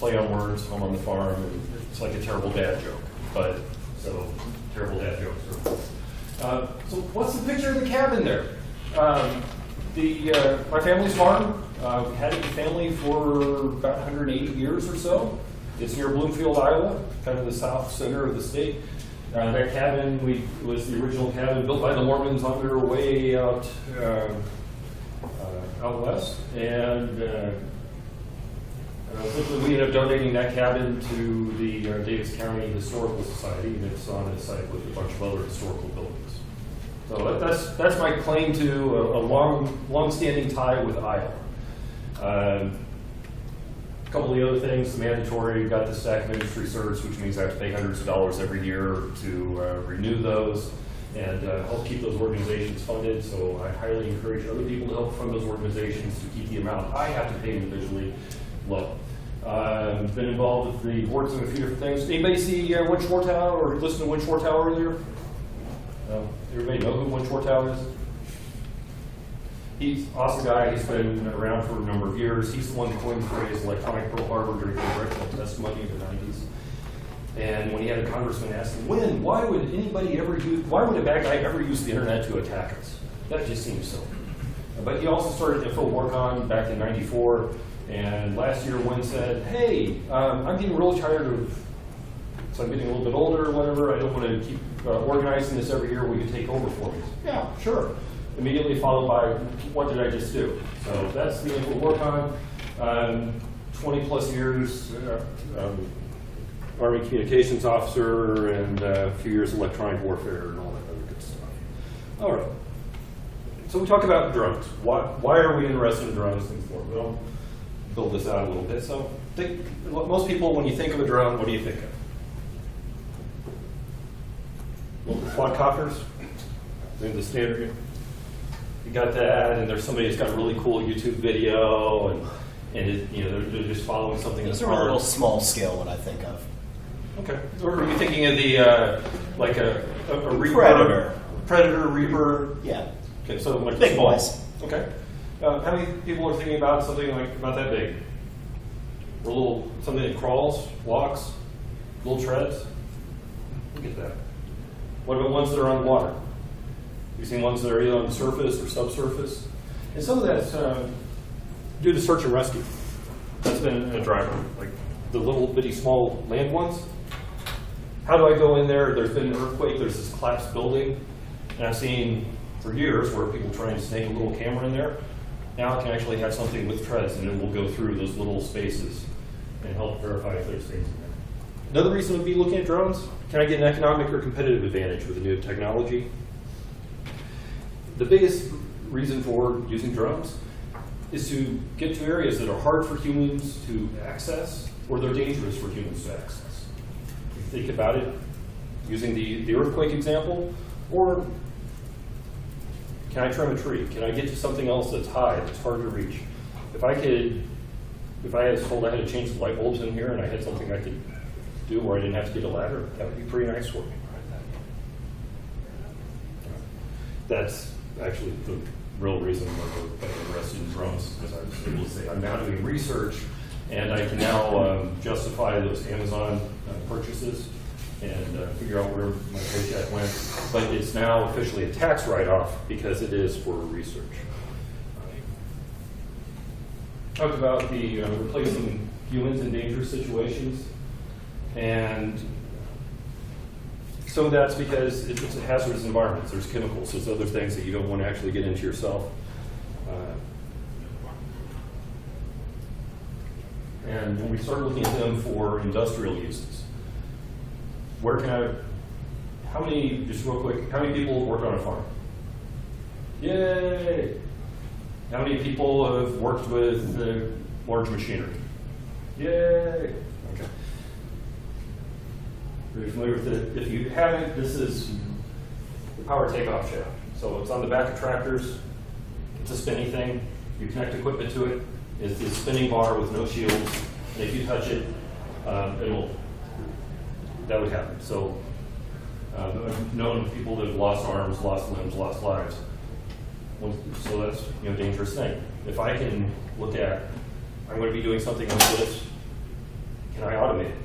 play on words, home on the farm, and it's like a terrible dad joke. But, so, terrible dad jokes. So what's the picture of the cabin there? My family's farm, we had it in the family for about 180 years or so. It's near Bloomfield, Iowa, kind of the south center of the state. That cabin was the original cabin built by the Mormons on their way out west. And simply we ended up donating that cabin to the Davis County Historical Society, and it's on its site with a bunch of other historical buildings. So that's my claim to a long-standing tie with Iowa. A couple of the other things, the mandatory, got the stack of industry certs, which means I have to pay hundreds of dollars every year to renew those and help keep those organizations funded. So I highly encourage other people to help fund those organizations to keep the amount I have to pay individually low. Been involved with the boards of a few different things. Anybody see Win Schwartau or listen to Win Schwartau earlier? Everybody know who Win Schwartau is? He's an awesome guy. He's been around for a number of years. He's the one that coined the phrase electronic Pearl Harbor during congressional testimony in the 90s. And when he had a congressman ask him, why would a bad guy ever use the internet to attack us? That just seems silly. But he also started CornCon back in '94. And last year, Win said, hey, I'm getting really tired of, so I'm getting a little bit older or whatever. I don't want to keep organizing this every year. Will you take over for me? Yeah, sure. Immediately followed by, what did I just do? So that's the thing we'll work on. 20 plus years, Army communications officer, and a few years electronic warfare and all that other good stuff. All right. So we talk about drones. Why are we interested in drones? We'll build this out a little bit. So most people, when you think of a drone, what do you think of? Little quadcopters? The standard. You got that, and there's somebody who's got a really cool YouTube video, and they're just following something. Those are a little small scale. What I think of. Okay. Or are you thinking of the like a Reaper? Predator, Reaper. Yeah. Okay, so like big boys. Okay. How many people are thinking about something like about that big? Or something that crawls, walks, little treads? Look at that. What about ones that are on water? You've seen ones that are either on the surface or subsurface? And some of that's due to search and rescue. That's been a driver. Like the little bitty small land ones. How do I go in there? There's been an earthquake, there's this collapsed building, and I've seen for years where people try and snake a little camera in there. Now it can actually have something with treads, and it will go through those little spaces and help verify if there's things in there. Another reason would be looking at drones. Can I get an economic or competitive advantage with the new technology? The biggest reason for using drones is to get to areas that are hard for humans to access, or they're dangerous for humans to access. If you think about it, using the earthquake example, or can I trim a tree? Can I get to something else that's high, that's hard to reach? If I was told I had to change the light bulbs in here and I had something I could do where I didn't have to get a ladder, that would be pretty nice for me. That's actually the real reason why we're interested in drones, because I was able to say I'm now doing research and I can now justify those Amazon purchases and figure out where my paycheck went. But it's now officially a tax write-off because it is for research. Talked about the replacing humans in dangerous situations. And some of that's because it's a hazardous environment. There's chemicals, there's other things that you don't want to actually get into yourself. And when we start looking at them for industrial uses, how many people work on a farm? Yay! How many people have worked with large machinery? Yay! Okay. Are you familiar with it? If you haven't, this is the power takeoff shaft. So it's on the back of tractors. It's a spinny thing. You connect equipment to it. It's this spinning bar with no shields. And if you touch it, that would happen. So I've known people that have lost arms, lost limbs, lost lives. So that's a dangerous thing. If I can look at, I'm going to be doing something like this, can I automate it?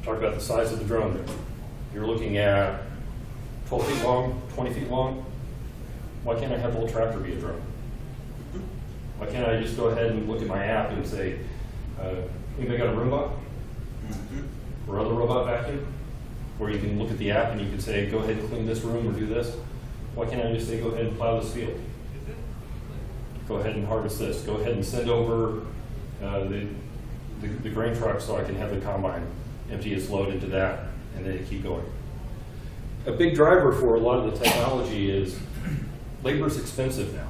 Talk about the size of the drone there. You're looking at 12 feet long, 20 feet long. Why can't I have the whole tractor be a drone? Why can't I just go ahead and look at my app and say, anybody got a Roomba? Or other robot vacuum? Where you can look at the app and you can say, go ahead and clean this room or do this. Why can't I just say, go ahead and plow this field? Go ahead and harvest this. Go ahead and send over the grain truck so I can have the combine empty its load into that and then keep going. A big driver for a lot of the technology is labor's expensive now.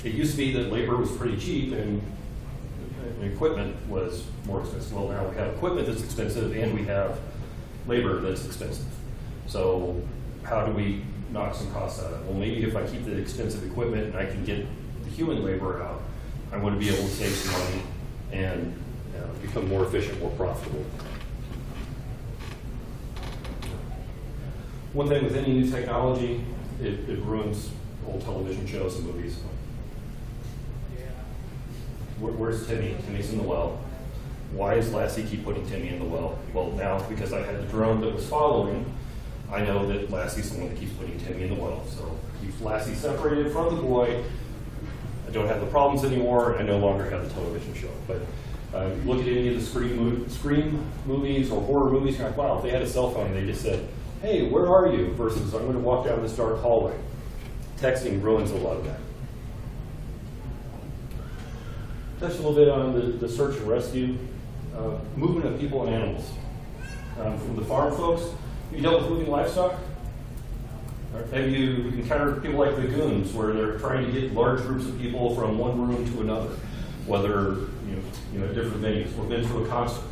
It used to be that labor was pretty cheap and equipment was more expensive. Well, now we have equipment that's expensive and we have labor that's expensive. So how do we knock some costs out of it? Well, maybe if I keep the expensive equipment and I can get the human labor out, I'm going to be able to save some money and become more efficient, more profitable. One thing with any new technology, it ruins old television shows and movies. Where's Timmy? Timmy's in the well. Why does Lassie keep putting Timmy in the well? Well, now because I had the drone that was following, I know that Lassie's the one that keeps putting Timmy in the well. So keeps Lassie separated from the boy. I don't have the problems anymore. I no longer have the television show. But look at any of the Scream movies or horror movies, you're like, wow, if they had a cell phone, they just said, hey, where are you? Versus, I'm going to walk down this dark hallway. Texting ruins a lot of that. Touch a little bit on the search and rescue, movement of people and animals. From the farm folks, have you dealt with moving livestock? Have you encountered people like the goons, where they're trying to get large groups of people from one room to another, whether at different venues, or been to a concert?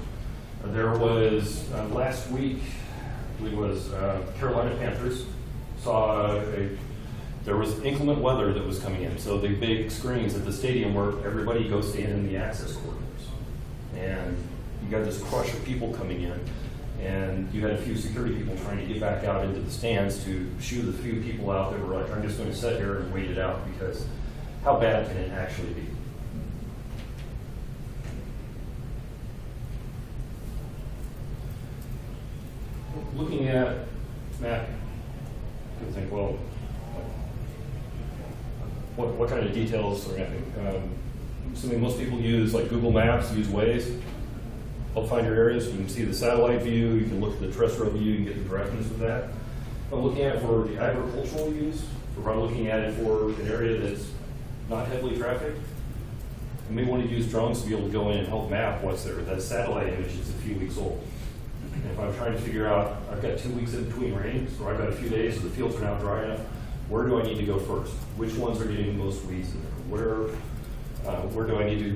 There was last week, I believe it was Carolina Panthers saw there was inclement weather that was coming in, so the big screens at the stadium where everybody goes stand in the access corridors, and you got this crush of people coming in. And you had a few security people trying to get back out into the stands to shoo the few people out that were like, I'm just going to sit here and wait it out, because how bad can it actually be? Looking at mapping, you can think, well, what kind of details are happening? Assuming most people use like Google Maps, use Waze. Help find your areas. You can see the satellite view, you can look at the terrestrial view, you can get the directions with that. If I'm looking at it for the agricultural use, if I'm looking at it for an area that's not heavily trafficked, I may want to use drones to be able to go in and help map what's there. That satellite image is a few weeks old. And if I'm trying to figure out, I've got 2 weeks in between rains, or I've got a few days, so the fields are now dry enough, where do I need to go first? Which ones are getting the most weeds in there? Where do I need to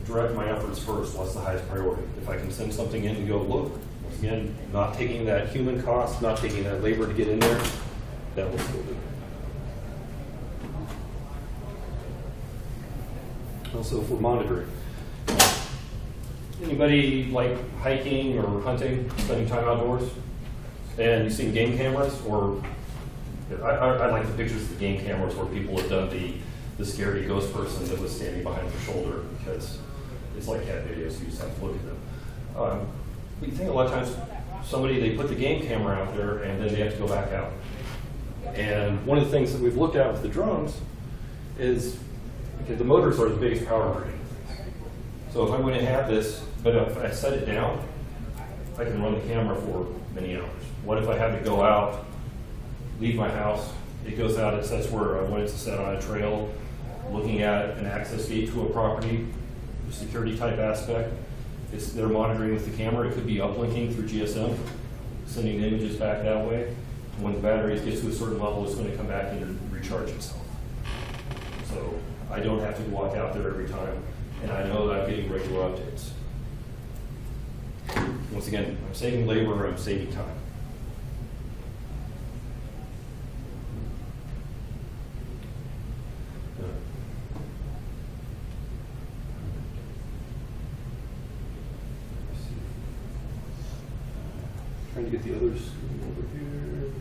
direct my efforts first? What's the highest priority? If I can send something in and go, look, once again, not taking that human cost, not taking that labor to get in there, that will still do. Also for monitoring. Anybody like hiking or hunting, spending time outdoors? And you've seen game cameras, or I like the pictures of the game cameras where people have done the scary ghost person that was standing behind their shoulder, because it's like cat videos, you just have to look at them. But you think a lot of times they put the game camera out there and then they have to go back out. And one of the things that we've looked at with the drones is, okay, the motors are the biggest power drain. So if I'm going to have this, but if I set it down, I can run the camera for many hours. What if I have to go out, leave my house, it goes out, it sets where I want it to set on a trail, looking at an access gate to a property, security type aspect. They're monitoring with the camera. It could be uplinking through GSM, sending the images back that way. When the batteries get to a certain level, it's going to come back in and recharge itself. So I don't have to walk out there every time, and I know that I'm getting regular updates. Once again, I'm saving labor, I'm saving time. Trying to get the others over here.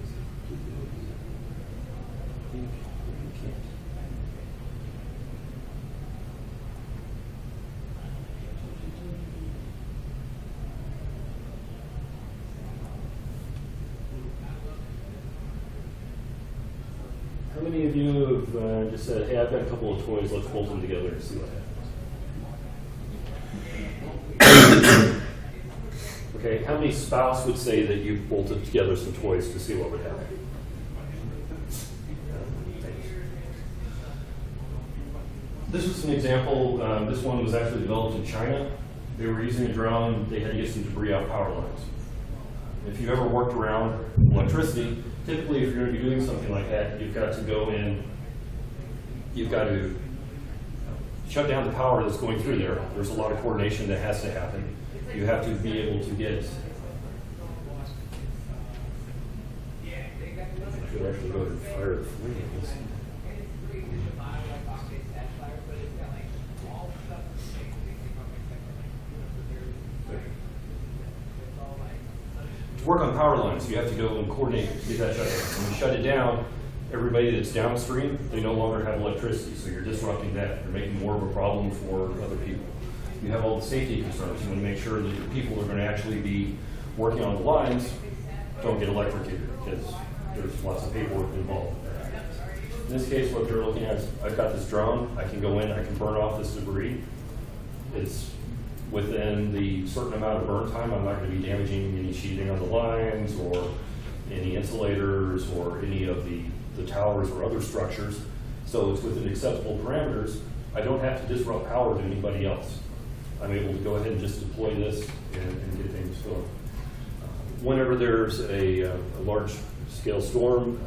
of you have just said, hey, I've got a couple of toys, let's bolt them together and see what happens? Okay, how many spouse would say that you bolted together some toys to see what would happen? This was an example. This one was actually developed in China. They were using a drone. They had to get some debris off power lines. If you've ever worked around electricity, typically if you're going to be doing something like that, you've got to go in, you've got to shut down the power that's going through there. There's a lot of coordination that has to happen. You have to be able to get, I should actually go and fire the flames. To work on power lines, you have to go and coordinate to get that shut down. When you shut it down, everybody that's downstream, they no longer have electricity, so you're disrupting that. You're making more of a problem for other people. You have all the safety concerns. You want to make sure that the people who are going to actually be working on the lines don't get electrocuted, because there's lots of paperwork involved. In this case, what they're looking at is, I've got this drone, I can go in, I can burn off this debris. It's within the certain amount of burn time. I'm not going to be damaging any sheathing on the lines or any insulators or any of the towers or other structures. So it's within acceptable parameters. I don't have to disrupt power to anybody else. I'm able to go ahead and just deploy this and get things going. Whenever there's a large scale storm,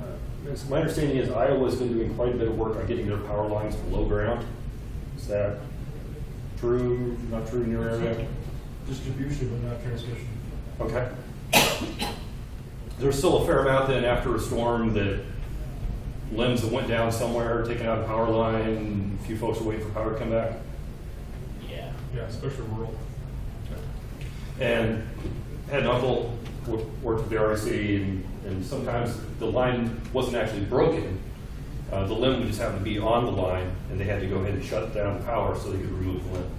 my understanding is Iowa's been doing quite a bit of work on getting their power lines below ground. Is that true, not true in your area? Distribution, but not transmission. Okay. There's still a fair amount then after a storm that limbs that went down somewhere, taken out a power line, a few folks are waiting for power to come back. Yeah, especially rural. And had an uncle worked at the REC, and sometimes the line wasn't actually broken. The limb would just happen to be on the line, and they had to go ahead and shut down the power so they could remove the limb.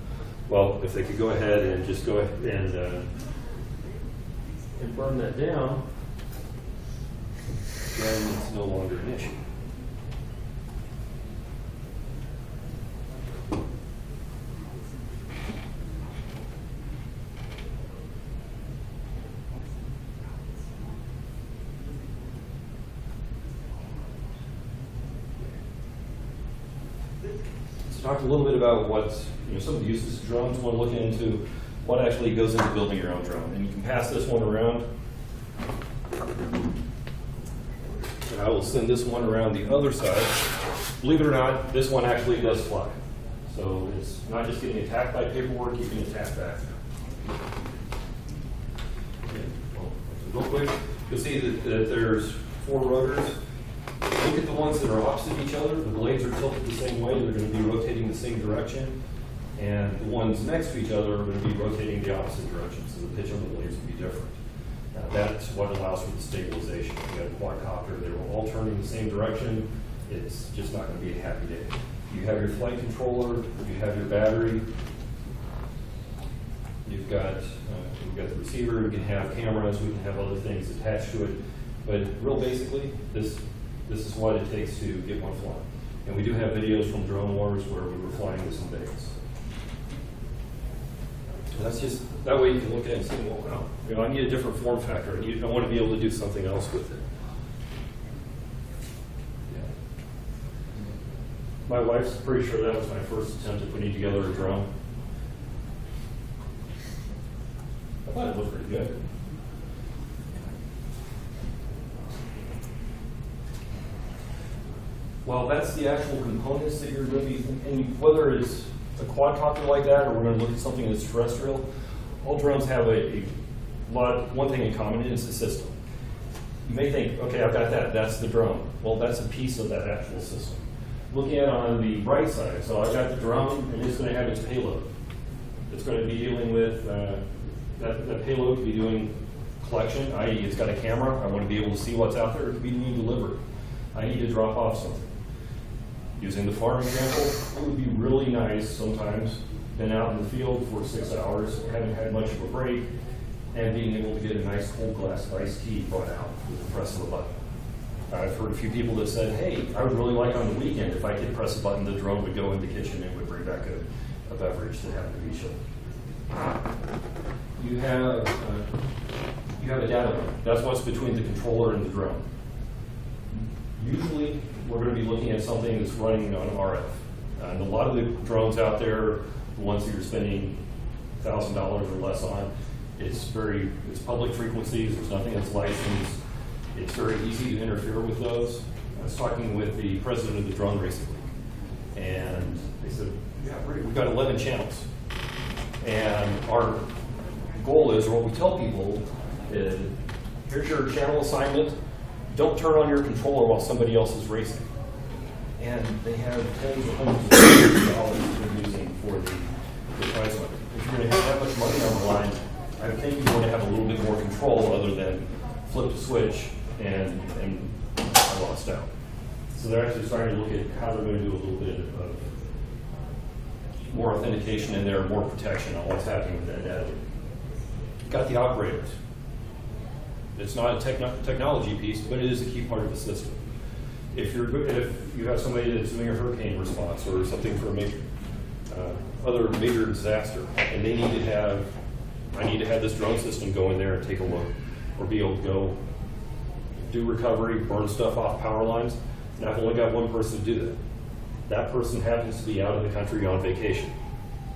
Well, if they could go ahead and just go ahead and burn that down, then it's no longer an issue. Talked a little bit about what, some of the uses of drones. We're looking into what actually goes into building your own drone. And you can pass this one around. And I will send this one around the other side. Believe it or not, this one actually does fly. So it's not just getting attacked by paperwork, you can attack back. Real quick, you'll see that there's 4 rotors. Look at the ones that are opposite each other. The blades are tilted the same way. They're going to be rotating the same direction. And the ones next to each other are going to be rotating the opposite direction. So the pitch on the blades will be different. Now that's what allows for the stabilization. If you have a quadcopter, they were all turning the same direction. It's just not going to be a happy day. You have your flight controller. You have your battery. You've got the receiver. You can have cameras. We can have other things attached to it. But real basically, this is what it takes to get one flying. And we do have videos from Drone Wars where we were flying this in Vegas. So that's just, that way you can look at it and say, well, wow, I need a different form factor. I want to be able to do something else with it. Yeah. My wife's pretty sure that was my first attempt at putting together a drone. I thought it looked pretty good. Well, that's the actual components that you're going to be, and whether it's a quadcopter like that or we're going to look at something that's terrestrial, all drones have one thing in common, it's the system. You may think, okay, I've got that's the drone. Well, that's a piece of that actual system. Looking at it on the bright side, so I've got the drone and it's going to have its payload. It's going to be dealing with, that payload could be doing collection, i.e. it's got a camera, I want to be able to see what's out there, it could be doing delivery. I need to drop off something. Using the farm example, it would be really nice sometimes, been out in the field for 6 hours, haven't had much of a break, and being able to get a nice cold glass of iced tea brought out with the press of a button. I've heard a few people that said, hey, I would really like on the weekend if I could press a button, the drone would go in the kitchen and would bring back a beverage that happened to be chilled. You have a data link. That's what's between the controller and the drone. Usually, we're going to be looking at something that's running on RF. And a lot of the drones out there, the ones that you're spending $1,000 or less on, it's public frequencies. There's nothing that's licensed. It's very easy to interfere with those. I was talking with the president of the Drone Racing League, and they said, yeah, we've got 11 channels. And our goal is, or what we tell people is, here's your channel assignment. Don't turn on your controller while somebody else is racing. And they have tens of hundreds of dollars they're using for the price limit. If you're going to have that much money on the line, I think you want to have a little bit more control other than flip the switch and I lost out. So they're actually starting to look at how they're going to do a little bit of more authentication in there, more protection on what's happening with that data. Got the operators. It's not a technology piece, but it is a key part of the system. If you have somebody that's doing a hurricane response or something for a major, other major disaster, and they need to have, I need to have this drone system go in there and take a look, or be able to go do recovery, burn stuff off power lines, and I've only got one person to do that. That person happens to be out of the country on vacation.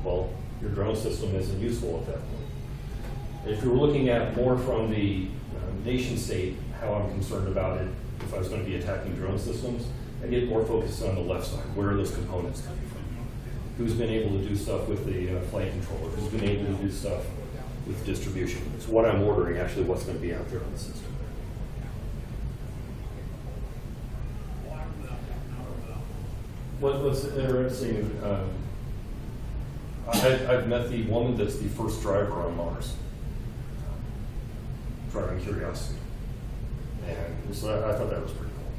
Well, your drone system isn't useful at that point. If you're looking at more from the nation state, how I'm concerned about it, if I was going to be attacking drone systems, I get more focused on the left side. Where are those components coming from? Who's been able to do stuff with the flight controller? Who's been able to do stuff with distribution? It's what I'm ordering, actually what's going to be out there on the system. What's interesting, I've met the woman that's the first driver on Mars, driving Curiosity. And so I thought that was pretty cool.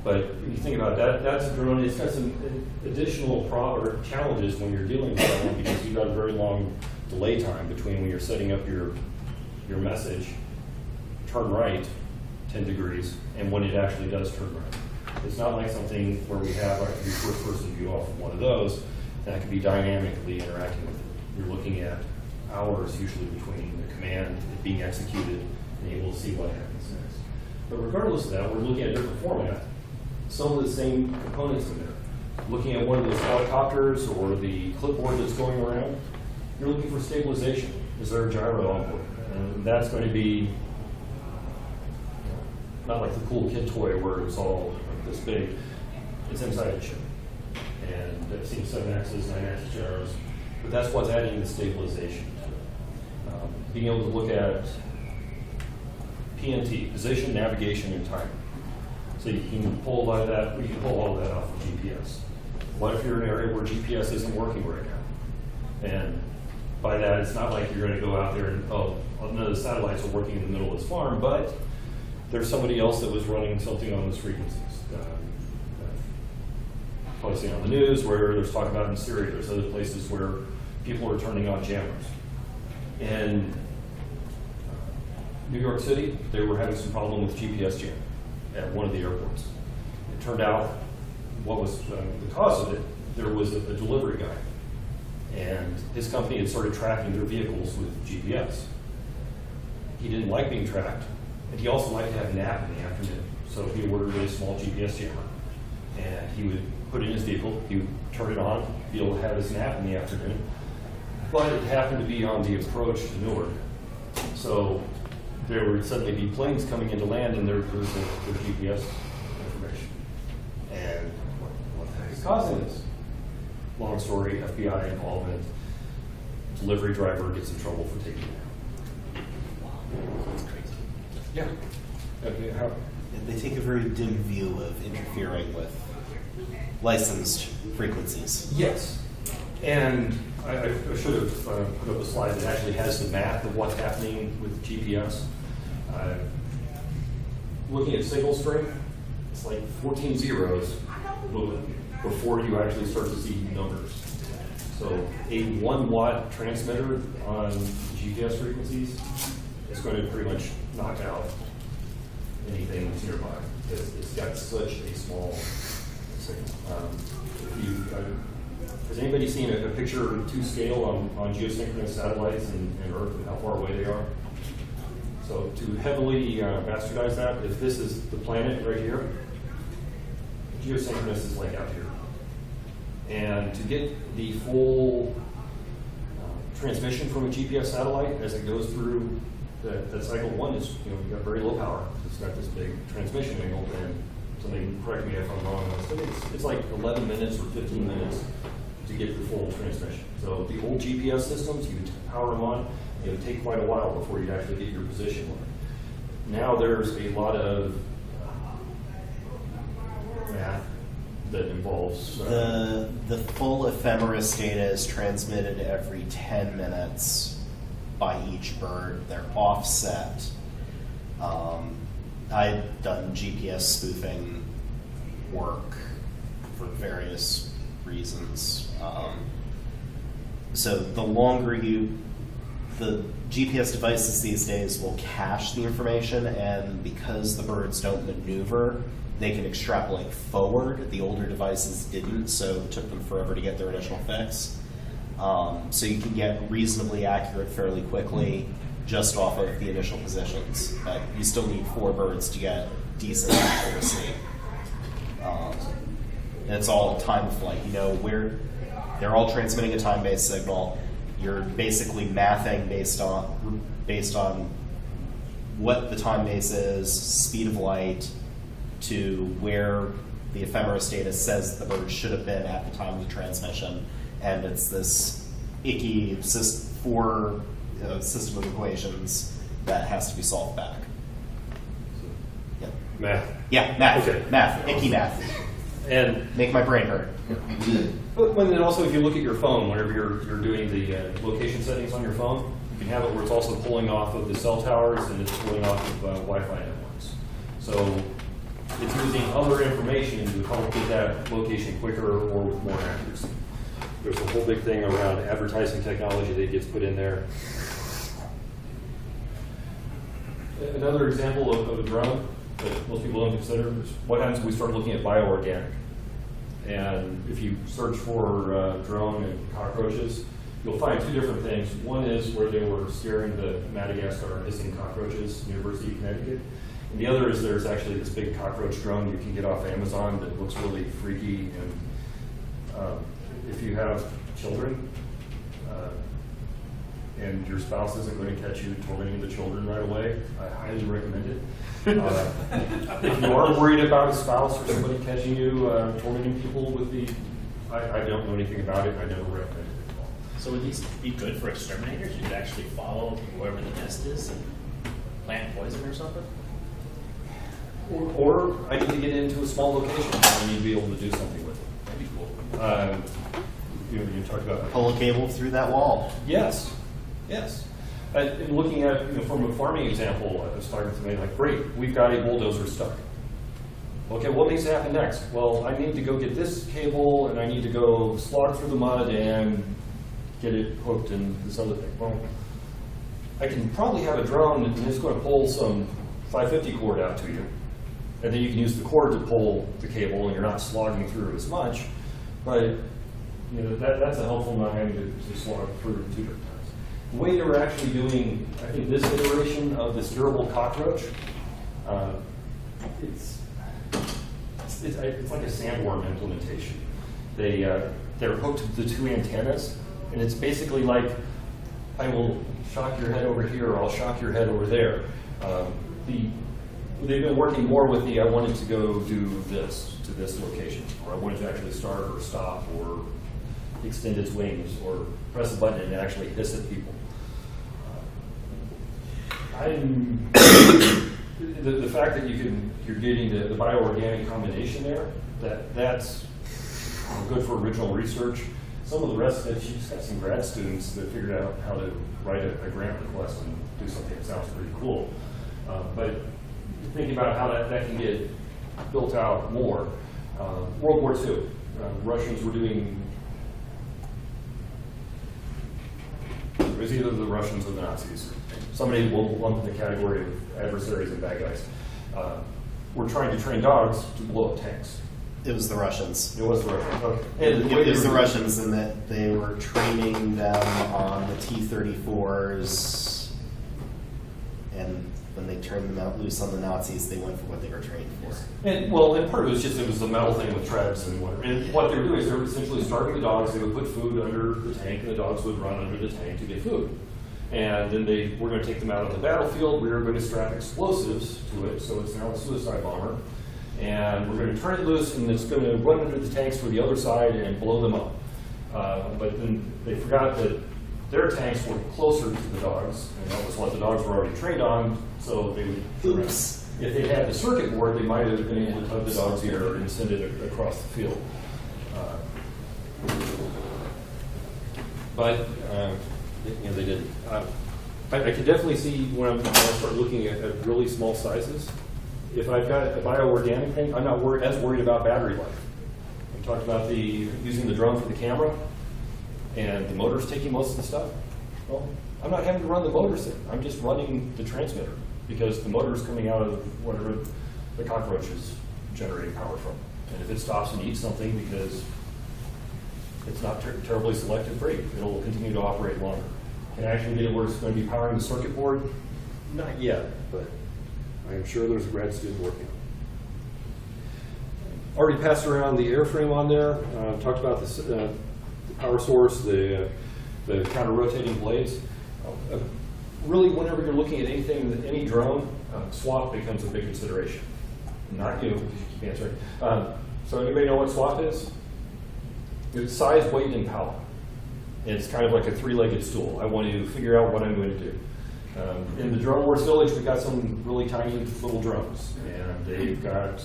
But you think about that, that's a drone. It's got some additional challenges when you're dealing with that one, because you've got a very long delay time between when you're setting up your message, turn right 10 degrees, and when it actually does turn right. It's not like something where we have our first-person view off of one of those that can be dynamically interacting with it. You're looking at hours usually between the command, it being executed, and able to see what happens next. But regardless of that, we're looking at a different format. Some of the same components in there. Looking at one of those helicopters or the clipboard that's going around, you're looking for stabilization. Is there a gyro on board? And that's going to be not like the cool kid toy where it's all this big. It's inside the chip. And I've seen 7-axis, 9-axis gyros, but that's what's adding the stabilization to it. Being able to look at PNT, position, navigation, and timing. So you can pull a lot of that, we can pull all of that off of GPS. What if you're in an area where GPS isn't working right now? And by that, it's not like you're going to go out there and, oh, none of the satellites are working in the middle of this farm, but there's somebody else that was running something on those frequencies. Probably seen on the news where there's talk about in Syria, there's other places where people are turning on jammers. In New York City, they were having some problem with GPS jam at one of the airports. It turned out what was the cause of it, there was a delivery guy. And his company had started tracking their vehicles with GPS. He didn't like being tracked, and he also liked to have a nap in the afternoon. So he ordered a really small GPS jammer. And he would put it in his vehicle, he would turn it on, be able to have his nap in the afternoon. But it happened to be on the approach to Newark. So there would suddenly be planes coming into land, and there was the GPS information. And what the heck is causing this? Long story, FBI involvement, delivery driver gets in trouble for taking it out. That's crazy. Yeah. How? They take a very dim view of interfering with licensed frequencies. Yes. And I should have put up a slide that actually has the math of what's happening with GPS. Looking at signal strength, it's like 14 zeros before you actually start to see numbers. So a 1 watt transmitter on GPS frequencies is going to pretty much knock out anything that's nearby. It's got such a small signal. Has anybody seen a picture to scale on geosynchronous satellites and Earth and how far away they are? So to heavily bastardize that, if this is the planet right here, geosynchronous is like out here. And to get the full transmission from a GPS satellite as it goes through that cycle one is, you've got very low power. It's got this big transmission angle, and somebody correct me if I'm wrong on this, it's like 11 minutes or 15 minutes to get the full transmission. So the old GPS systems, you would power them on, it would take quite a while before you'd actually get your position right. Now there's a lot of math that involves the full ephemeris data is transmitted every 10 minutes by each bird. They're offset. I've done GPS spoofing work for various reasons. So the longer the GPS devices these days will cache the information, and because the birds don't maneuver, they can extrapolate forward. The older devices didn't, so it took them forever to get their initial fix. So you can get reasonably accurate fairly quickly just off of the initial positions. But you still need 4 birds to get decent accuracy. And it's all time of flight. They're all transmitting a time-based signal. You're basically mathing based on what the time base is, speed of light, to where the ephemeris data says the bird should have been at the time of the transmission, and it's this icky system of equations that has to be solved back. Yeah, math. yeah, math, Okay. math, icky math. And Make my brain hurt. But then also, if you look at your phone, whenever you're doing the location settings on your phone, you can have it where it's also pulling off of the cell towers and it's pulling off of Wi-Fi networks. So it's using other information to help get that location quicker or with more accuracy. There's a whole big thing around advertising technology that gets put in there. Another example of a drone that most people don't consider is what happens when we start looking at bioorganic. And if you search for drone and cockroaches, you'll find 2 different things. One is where they were scaring the Madagascar hissing cockroaches, University of Connecticut. And the other is there's actually this big cockroach drone you can get off Amazon that looks really freaky. And if you have children and your spouse isn't going to catch you tormenting the children right away, I highly recommend it. If you are worried about a spouse or somebody catching you tormenting people with I don't know anything about it. I never recommend it at all. So would these be good for exterminators? You could actually follow wherever the nest is and plant poison or something? Or I need to get into a small location and I need to be able to do something with it. That'd be cool. You talked about Pull a cable through that wall. Yes. And looking at, from a farming example, I was talking to somebody like, great, we've got a bulldozer stuck. Okay, what needs to happen next? Well, I need to go get this cable, and I need to go slog through the Mada Dam, get it hooked, and this other thing. Well, I can probably have a drone, and it's going to pull some 550 cord out to you, and then you can use the cord to pull the cable, and you're not slogging through as much. But that's a helpful not having to slog through 2 different times. The way they were actually doing, I think, this iteration of this durable cockroach, it's like a sandworm implementation. They're hooked to the 2 antennas, and it's basically like, I will shock your head over here, or I'll shock your head over there. They've been working more with I wanted to go do this to this location, or I wanted to actually start or stop or extend its wings or press a button and actually hiss at people. The fact that you're getting the bioorganic combination there, that's good for original research. Some of the rest of it, you just got some grad students that figured out how to write a grant request and do something that sounds pretty cool. But thinking about how that can get built out more. World War II, Russians were doing, it was either the Russians or the Nazis. Somebody will lump in the category of adversaries and bad guys. were trying to train dogs to blow up tanks. It was the Russians. It was the Russians. Okay. It was the Russians in that they were training them on the T-34s, and when they turned them out loose on the Nazis, they went for what they were trained for. And part of it was just, it was the metal thing with treads and whatever. And what they were doing is they were essentially starving the dogs. They would put food under the tank, and the dogs would run under the tank to get food. And then they were going to take them out of the battlefield. We were going to strap explosives to it, so it's now a suicide bomber. And we're going to turn it loose, and it's going to run under the tanks for the other side and blow them up. But then they forgot that their tanks were closer to the dogs, and that was what the dogs were already trained on, so they would. Oops. If they had the circuit board, they might have been able to tug the dog's ear and send it across the field. But they didn't. I can definitely see when I start looking at really small sizes. If I've got a bioorganic thing, I'm not as worried about battery life. We talked about using the drone for the camera, and the motor's taking most of the stuff. Well, I'm not having to run the motors in. I'm just running the transmitter, because the motor is coming out of whatever the cockroach is generating power from. And if it stops and eats something because it's not terribly selective, great. It'll continue to operate longer. Can I actually get it where it's going to be powering the circuit board? Not yet, but I am sure there's a grad student working. Already passed around the airframe on there. Talked about this, the power source, the counter-rotating blades. Really, whenever you're looking at anything, any drone, swap becomes a big consideration. Not you, because you keep answering. So anybody know what swap is? It's size, weight, and power. It's kind of like a three-legged stool. I want to figure out what I'm going to do. In the Drone Wars Village, we've got some really tiny little drones, and they've got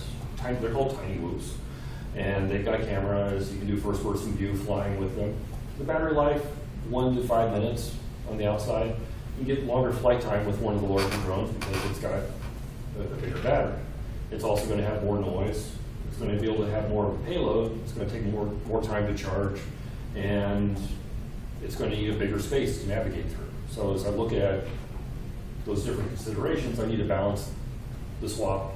they're called tiny woos, and they've got cameras. You can do first-person view flying with them. The battery life, 1 to 5 minutes on the outside. You can get longer flight time with one of the larger drones because it's got a bigger battery. It's also going to have more noise. It's going to be able to have more of a payload. It's going to take more time to charge, and it's going to need a bigger space to navigate through. So as I look at those different considerations, I need to balance the swap.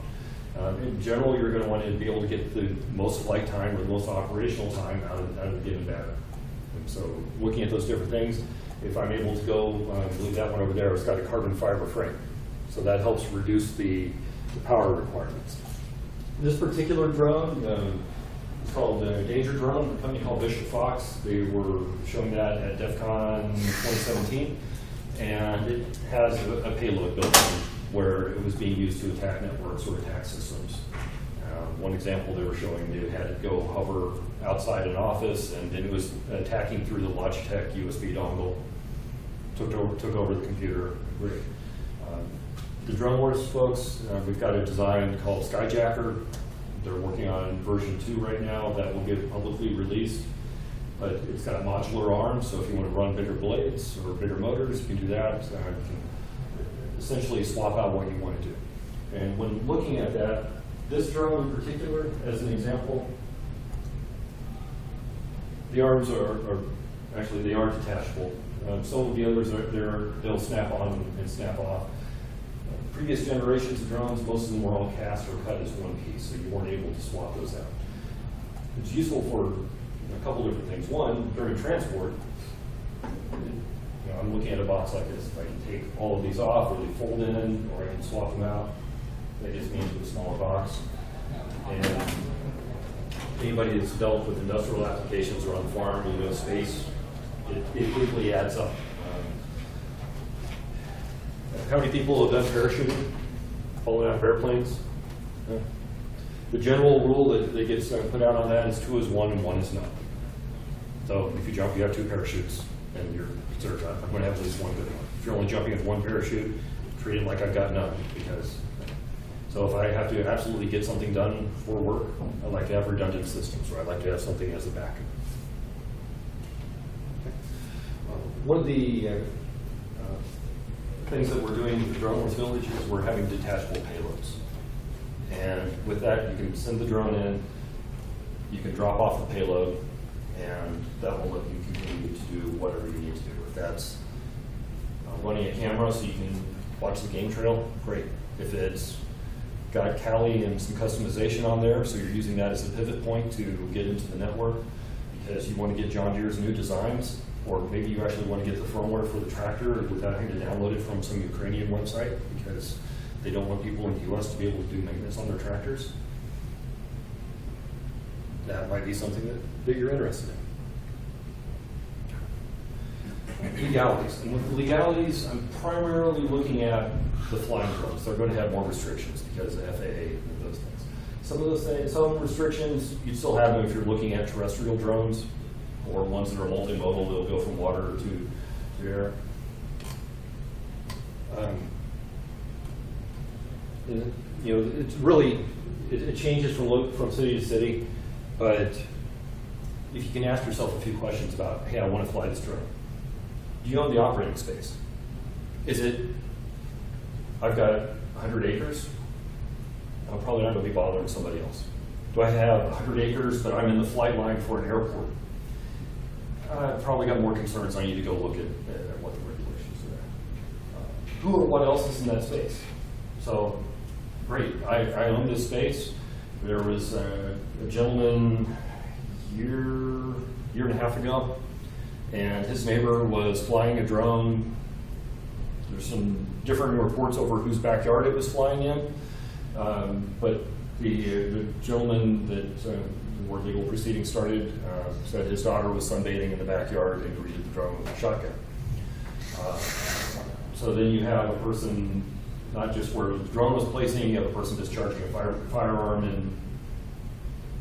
In general, you're going to want to be able to get the most flight time or the most operational time out of a given battery. And so looking at those different things, if I'm able to go, I believe that one over there, it's got a carbon fiber frame. So that helps reduce the power requirements. This particular drone, it's called the Danger Drone, a company called Bishop Fox. They were showing that at DEF CON 2017. And it has a payload built in where it was being used to attack networks or attack systems. One example they were showing, they had it go hover outside an office, and then it was attacking through the Logitech USB dongle, took over the computer. Great. The Drone Wars folks, we've got a design called Skyjacker. They're working on version 2 right now that will get publicly released. But it's got modular arms, so if you want to run bigger blades or bigger motors, you can do that. You can essentially swap out what you want to do. And when looking at that, this drone in particular, as an example, the arms are actually they are detachable. Some of the others they'll snap on and snap off. Previous generations of drones, most of them were all cast or cut as one piece, so you weren't able to swap those out. It's useful for a couple different things. One, during transport, I'm looking at a box like this. If I can take all of these off, or they fold in, or I can swap them out, that gets me into a smaller box. And anybody that's dealt with industrial applications or on the farm, space, it quickly adds up. How many people have done parachuting, falling out of airplanes? The general rule that gets put out on that is 2 is 1 and 1 is none. So if you jump, you have 2 parachutes, and you're considered, I'm going to have at least one good one. If you're only jumping with 1 parachute, treat it like I've got none. So if I have to absolutely get something done for work, I like to have redundant systems, or I like to have something as a backup. One of the things that we're doing with the Drone Wars Village is we're having detachable payloads. And with that, you can send the drone in, you can drop off the payload, and that will let you continue to do whatever you need to do. If that's running a camera so you can watch the game trail, great. If it's got Kali and some customization on there, so you're using that as a pivot point to get into the network because you want to get John Deere's new designs, or maybe you actually want to get the firmware for the tractor without having to download it from some Ukrainian website because they don't want people in the US to be able to do maintenance on their tractors. That might be something that you're interested in. Legalities. And with the legalities, I'm primarily looking at the flying drones. They're going to have more restrictions because of FAA and those things. Some of those things, some restrictions, you still have them if you're looking at terrestrial drones or ones that are multimodal. They'll go from water to air. It's really, it changes from city to city, but if you can ask yourself a few questions about, hey, I want to fly this drone. Do you own the operating space? Is it, I've got 100 acres? I'm probably not going to be bothering somebody else. Do I have 100 acres, but I'm in the flight line for an airport? I've probably got more concerns. I need to go look at what the regulations are there. Who or what else is in that space? So, great, I own this space. There was a gentleman year and a half ago, and his neighbor was flying a drone. There's some different reports over whose backyard it was flying in, but the gentleman that where legal proceedings started said his daughter was sunbathing in the backyard and greeted the drone with a shotgun. So then you have a person, not just where the drone was placing, you have a person discharging a firearm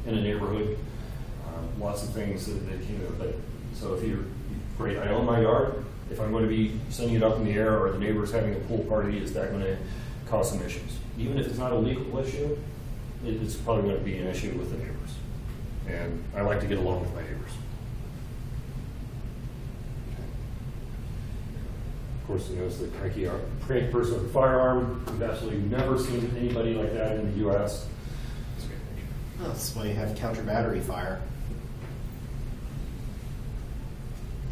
in a neighborhood. Lots of things that came in. But so if you're great, I own my yard. If I'm going to be sending it up in the air, or the neighbor's having a pool party, is that going to cause some issues? Even if it's not a legal issue, it's probably going to be an issue with the neighbors. And I like to get along with my neighbors. Of course, it's the cranky person with a firearm. We've absolutely never seen anybody like that in the U.S. That's why you have counter battery fire.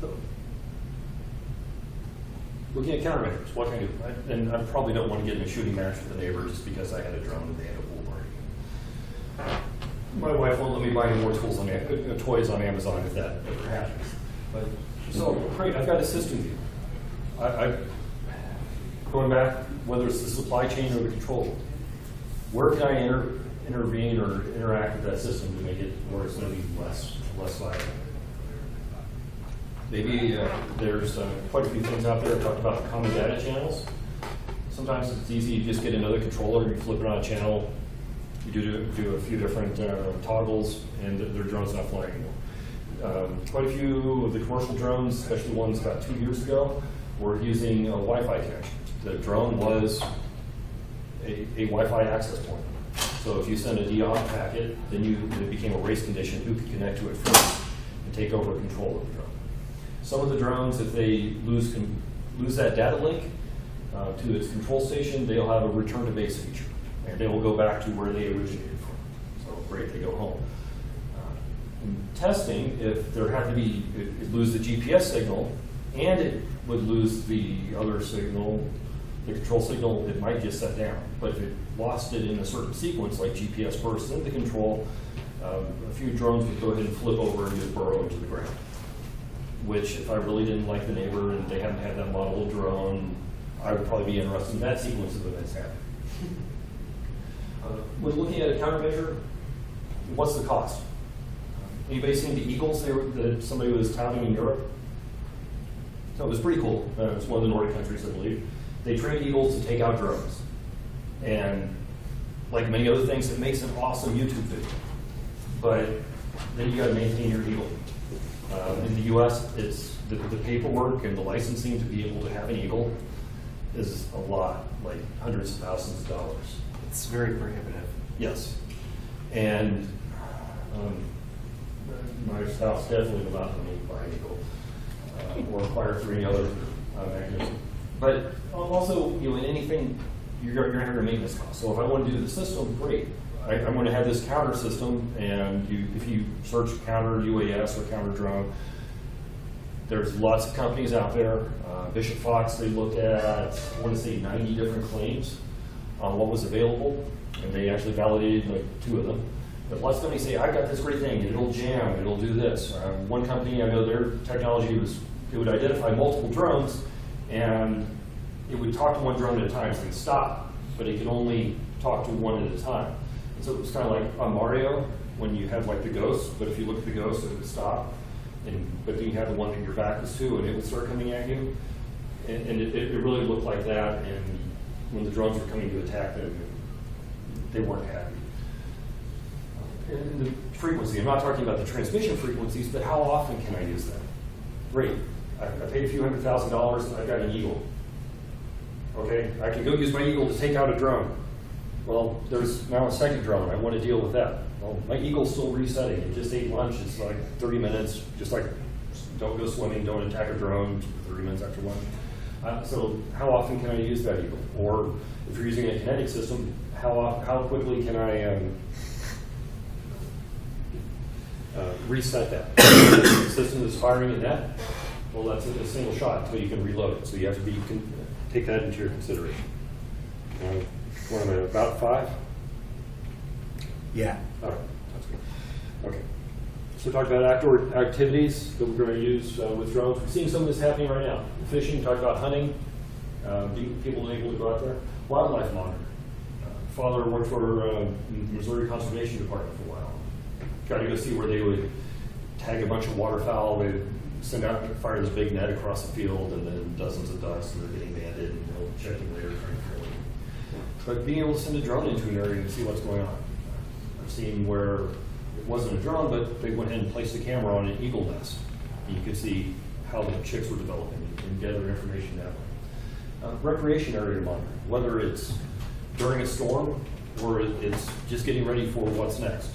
So, looking at countermeasures, what can I do? And I probably don't want to get in a shooting match with the neighbor just because I had a drone and they had a pool party. My wife won't let me buy any more toys on Amazon if that ever happens. But so great, I've got a system view. Going back, whether it's the supply chain or the control, where can I intervene or interact with that system to make it where it's going to be less violent? Maybe there's quite a few things out there. I talked about the common data channels. Sometimes it's easy, you just get another controller, you flip it on a channel, you do a few different toggles, and their drone's not flying anymore. Quite a few of the commercial drones, especially ones about 2 years ago, were using a Wi-Fi connection. The drone was a Wi-Fi access point. So if you send a DOT packet, then it became a race condition who could connect to it first and take over control of the drone. Some of the drones, if they lose that data link to its control station, they'll have a return to base feature, and they will go back to where they originated from. So great, they go home. In testing, if there had to be, it lose the GPS signal, and it would lose the other signal, the control signal, it might just shut down. But if it lost it in a certain sequence, like GPS bursts into control, a few drones would go ahead and flip over and just burrow into the ground. Which, if I really didn't like the neighbor and they hadn't had that model of drone, I would probably be interested in that sequence of events happening. When looking at a countermeasure, what's the cost? Anybody seen the Eagles that somebody was touting in Europe? So it was pretty cool. It's one of the Nordic countries, I believe. They trained Eagles to take out drones. And like many other things, it makes an awesome YouTube video. But then you got to maintain your Eagle. In the U.S., it's the paperwork and the licensing to be able to have an Eagle is a lot, like hundreds of thousands of dollars. It's very prohibitive. Yes. And my spouse definitely will not let me buy an Eagle or acquire through any other mechanism. But also, in anything, you're going to have your maintenance costs. So if I want to do the system, great. I'm going to have this counter system, and if you search counter UAS or counter drone, there's lots of companies out there. Bishop Fox, they looked at, I want to say 90 different claims on what was available. And they actually validated like 2 of them. But lots of companies say, I've got this great thing, it'll jam, it'll do this. One company, I know their technology was, it would identify multiple drones, and it would talk to one drone at a time, so it could stop, but it could only talk to one at a time. And so it was kind of like on Mario, when you have like the ghost, but if you look at the ghost, it would stop. But then you have the one that your back was to, and it would start coming at you. And it really looked like that, and when the drones were coming to attack them, they weren't happy. And the frequency, I'm not talking about the transmission frequencies, but how often can I use them? Great, I paid a few $100,000 and I've got an Eagle. Okay, I can go use my Eagle to take out a drone. Well, there's now a second drone, I want to deal with that. Well, my Eagle's still resetting, it just ate lunch, it's like 30 minutes, just like don't go swimming, don't attack a drone 30 minutes after lunch. So how often can I use that Eagle? Or if you're using a kinetic system, how quickly can I reset that? The system that's firing at that, well, that's a single shot until you can reload it. So you have to take that into your consideration. What am I, about 5? Yeah. All right, that's good. Okay. So talk about outdoor activities that we're going to use with drones. We're seeing some of this happening right now. Fishing, talk about hunting, people able to go out there. Wildlife monitoring. Father worked for Missouri Conservation Department for a while. Got to go see where they would tag a bunch of waterfowl. They'd send out, fire this big net across the field, and then dozens of ducks, and they're getting banded, and they'll check them later, trying to kill them. But being able to send a drone into an area and see what's going on. I've seen where it wasn't a drone, but they went ahead and placed a camera on an eagle nest. And you could see how the chicks were developing and gather information that way. Recreation area monitoring, whether it's during a storm or it's just getting ready for what's next.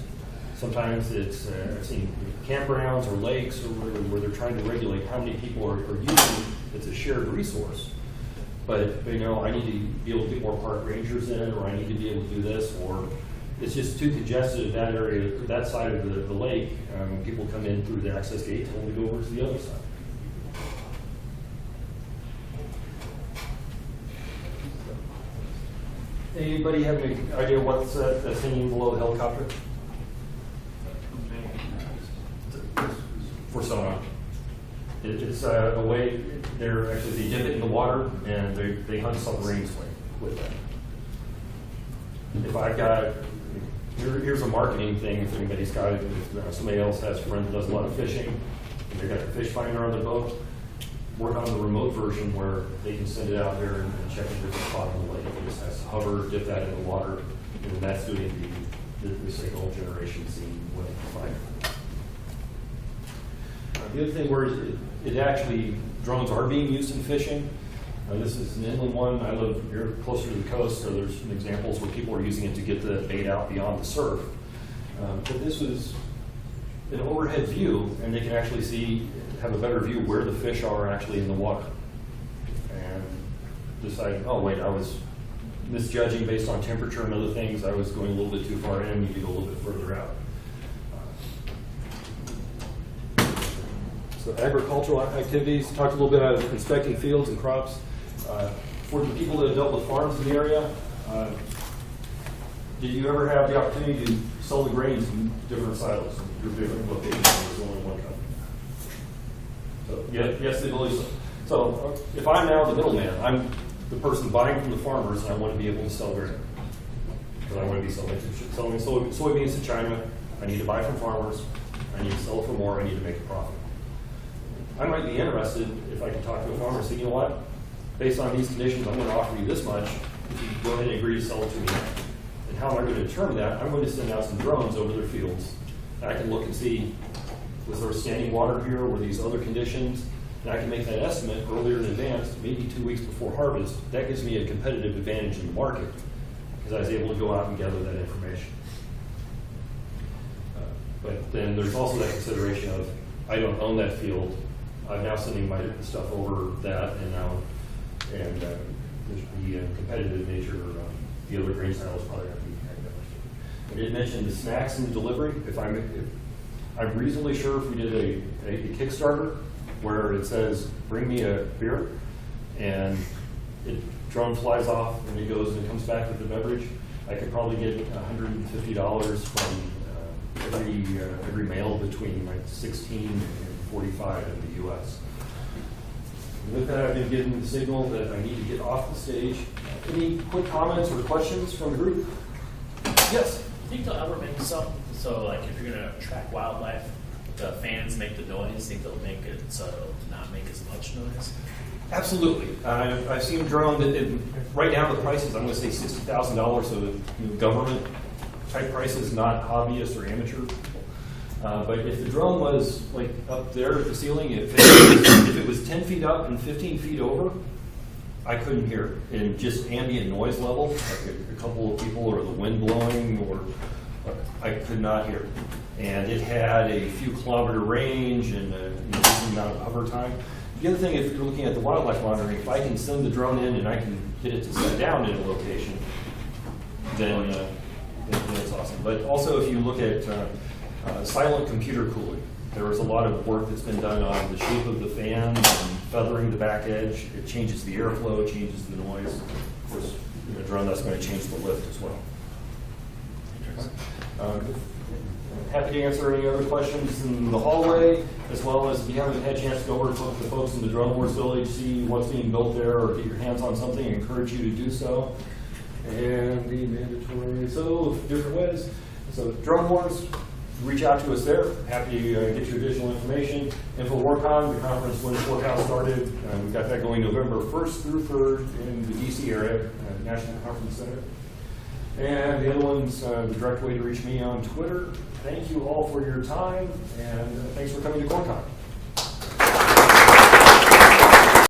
Sometimes it's, I've seen campgrounds or lakes or where they're trying to regulate how many people are using. It's a shared resource. But, you know, I need to be able to get more park rangers in, or I need to be able to do this, or it's just too congested in that area, that side of the lake. People come in through the access gate, tell them to go over to the other side. Anybody have any idea what's that's hanging below the helicopter? For sonar. It's a way, they dip it in the water and they hunt submarines with that. If I've got, here's a marketing thing, if anybody's got it, if somebody else has a friend that does a lot of fishing, and they've got a fish finder on the boat, work on the remote version where they can send it out there and check a different spot on the lake. It just has to hover, dip that in the water, and then that's doing the signal generation, seeing what they find. The other thing where it actually, drones are being used in fishing. This is an inland one. I live here closer to the coast, so there's some examples where people are using it to get the bait out beyond the surf. But this was an overhead view, and they can actually see, have a better view where the fish are actually in the water. And decide, oh wait, I was misjudging based on temperature and other things. I was going a little bit too far in, need to go a little bit further out. So agricultural activities, talked a little bit about inspecting fields and crops. For the people that have dealt with farms in the area, did you ever have the opportunity to sell the grains in different silos, in different locations? There's only one company. So yes, they believe so. So if I'm now the middleman, I'm the person buying from the farmers, and I want to be able to sell grain. Because I want to be selling soybeans to China. I need to buy from farmers. I need to sell it for more. I need to make a profit. I might be interested if I can talk to a farmer and say, you know what, based on these conditions, I'm going to offer you this much. If you go ahead and agree to sell it to me. And how am I going to determine that? I'm going to send out some drones over their fields. And I can look and see, was there standing water here? Were these other conditions? And I can make that estimate earlier in advance, maybe 2 weeks before harvest. That gives me a competitive advantage in the market because I was able to go out and gather that information. But then there's also that consideration of, I don't own that field. I'm now sending my stuff over that, and the competitive nature of the other grain silos probably have to be tagged. I did mention the snacks and the delivery. I'm reasonably sure if we did a Kickstarter where it says, bring me a beer, and drone flies off and it goes and it comes back with the beverage, I could probably get $150 from every male between like 16 and 45 in the U.S. With that, I've been given the signal that I need to get off the stage. Any quick comments or questions from the group? Yes? Think they'll ever make something, so like if you're gonna attract wildlife, the fans make the noise, think they'll make it so it'll not make as much noise? Absolutely. I've seen a drone that, right now the price is, I'm going to say $60,000, so government type prices, not hobbyists or amateur people. But if the drone was like up there at the ceiling, if it was 10 feet up and 15 feet over, I couldn't hear it. In just ambient noise level, like a couple of people or the wind blowing, or I could not hear it. And it had a few kilometer range and a decent amount of hover time. The other thing, if you're looking at the wildlife monitoring, if I can send the drone in and I can get it to set down in a location, then it's awesome. But also, if you look at silent computer cooling, there was a lot of work that's been done on the shape of the fan and feathering the back edge. It changes the airflow, changes the noise. Of course, in a drone, that's going to change the lift as well. Happy to answer any other questions in the hallway, as well as if you haven't had a chance to go over to the folks in the Drone Wars Village, see what's being built there, or get your hands on something, I encourage you to do so. And the mandatory, so different ways. So Drone Wars, reach out to us there. Happy to get you additional information. And for CornCon, the conference when the courthouse started, we've got that going November 1st through 3rd in the DC area, National Conference Center. And the other one's the direct way to reach me on Twitter. Thank you all for your time, and thanks for coming to CornCon.